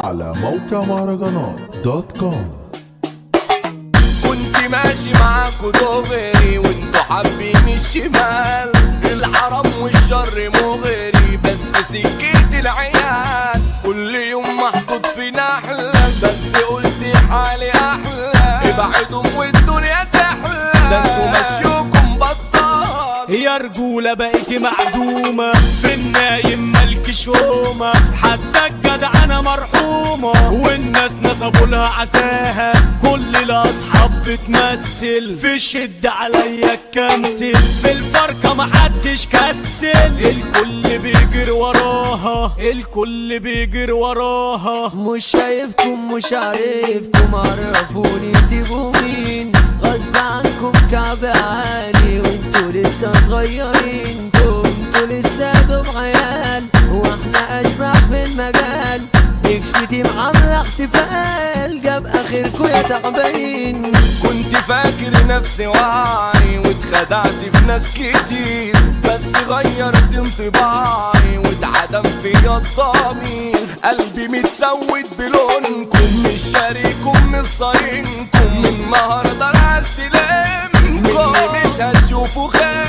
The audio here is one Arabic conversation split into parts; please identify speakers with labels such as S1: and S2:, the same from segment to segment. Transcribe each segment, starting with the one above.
S1: على موقع مهرجانات دوت كوم.
S2: كنت ماشي معاكوا دغري وانتوا حابين الشمال، الحرام والشر مغري بس سكت العيال، كل يوم محطوط في نحلة بس قلت حالي احلى، ابعدوا والدنيا تحلى، ده انتوا مشيوكم بطال
S3: يا رجولة بقيت معدومة، في النايم مالكش هومة، حتى الجدعنة مرحومة، والناس نصبوا لها عزاها، كل الاصحاب بتمثل، في الشدة عليا الكنسل، في الفرقة محدش كسل، الكل بيجري وراها، الكل بيجري وراها.
S4: مش شايفكم مش عارفكم، عرفوني تبقوا مين، غصب عنكم كعب عالي وانتوا لسه صغيرين، انتوا لسه دوب عيال واحنا اشبح في المجال، اكستيم عامله احتفال جاب اخركوا يا تعبانين.
S2: كنت فاكر نفسي واعي واتخدعت في ناس كتير، بس غيرت انطباعي واتعدم فيا الضمير، قلبي متسود بلونكم مش شاريكم مش صاينكم، من النهارده انا هستلمكم مني مش هتشوفوا خير،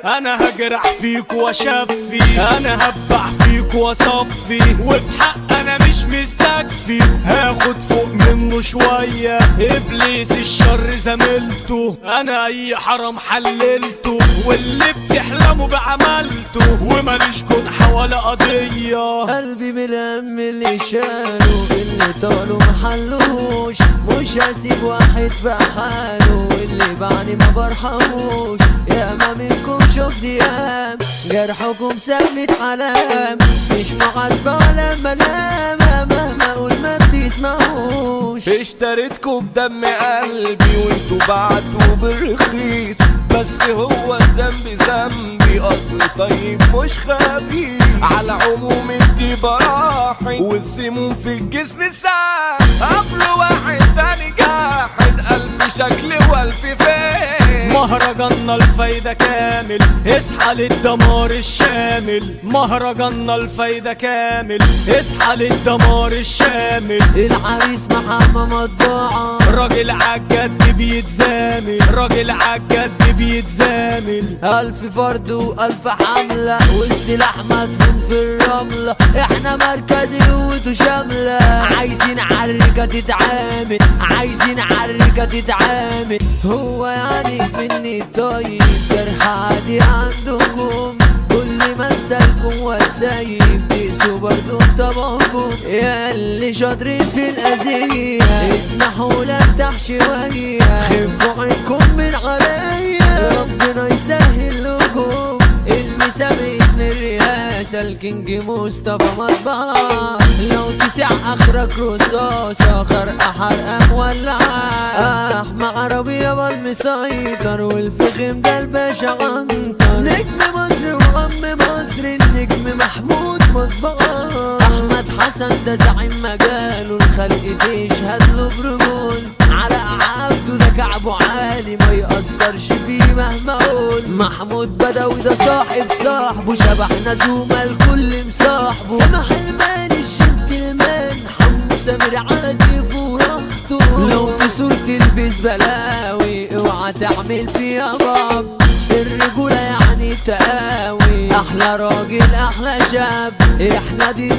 S3: انا هجرح فيك واشفي، انا هبح فيك واصفي، وبحق انا مش مستكفي، هاخد فوق منه شوية، ابليس الشر زميلته، انا اي حرام حللته، واللي بتحلموا بعملته، وماليش جنح ولا قضية،
S4: قلبي بالهم اللي شالوا اللي طالوا محلوش، مش هسيب واحد في حاله، اللي بعدي ما برحموش، ياما منكم شفت ايام جرحكم ثابت علام، مش معاتبة ولا ملامة، مهما اقول ما بتسمعوش،
S2: اشتريتكم بدم قلبي وانتوا بعتوا بالرخيص، بس هو الذنب ذنبي اصل طيب مش خبيث، على عموم انتي براحي والسموم في الجسم ساعة، قبل واحد تاني جاحد قلبي شكل والف فين،
S3: مهرجاننا الفايدة كامل، اصحى للدمار الشامل، مهرجاننا الفايدة كامل، اصحى للدمار الشامل،
S4: العريس محمد مطبوعة،
S3: راجل عالجد بيتزامل، راجل عالجد بيتزامل،
S4: ألف فرد وألف حملة والسلاح مدفون في الرملة، احنا مركز قوته شاملة، عايزين عالرجة تتعامل، عايزين عالرجة تتعامل، هو يعني مني طيب جرح عادي عندكم، كل ما انسالكم وسايب تقسوا برضو في طبعكم، يا اللي شاطرين في الأذية اسمحوا لارتاح شوية، خفوا عنكم من عليا ربنا يسهل لكم، المسا باسم الرئاسة الكينج مصطفى مطبعة، لو تسع اخرك رصاصة خرقة حرقة مولعة، احمى عربية بالمسيطر والفخم ده الباشا عنتر، نجم مصر وعم مصر النجم محمود مطبعة، احمد حسن ده زعيم مجاله الخلق تشهد له برجول، على عبده ده كعبه عالي ما يأثرش فيه مهما اقول، محمود بدوي ده صاحب صاحبه، شبحنا زوما الكل مصاحبه، سامح المان الجنتلمان حمو سامر عادي فرحته، لو تسور تلبس بلاوي اوعى تعمل فيها باب، الرجولة يعني تقاوي، احلى راجل احلى شاب، احنا دي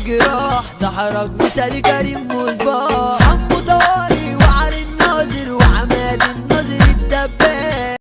S4: جراح، ده حرج مثالي كريم مصباح.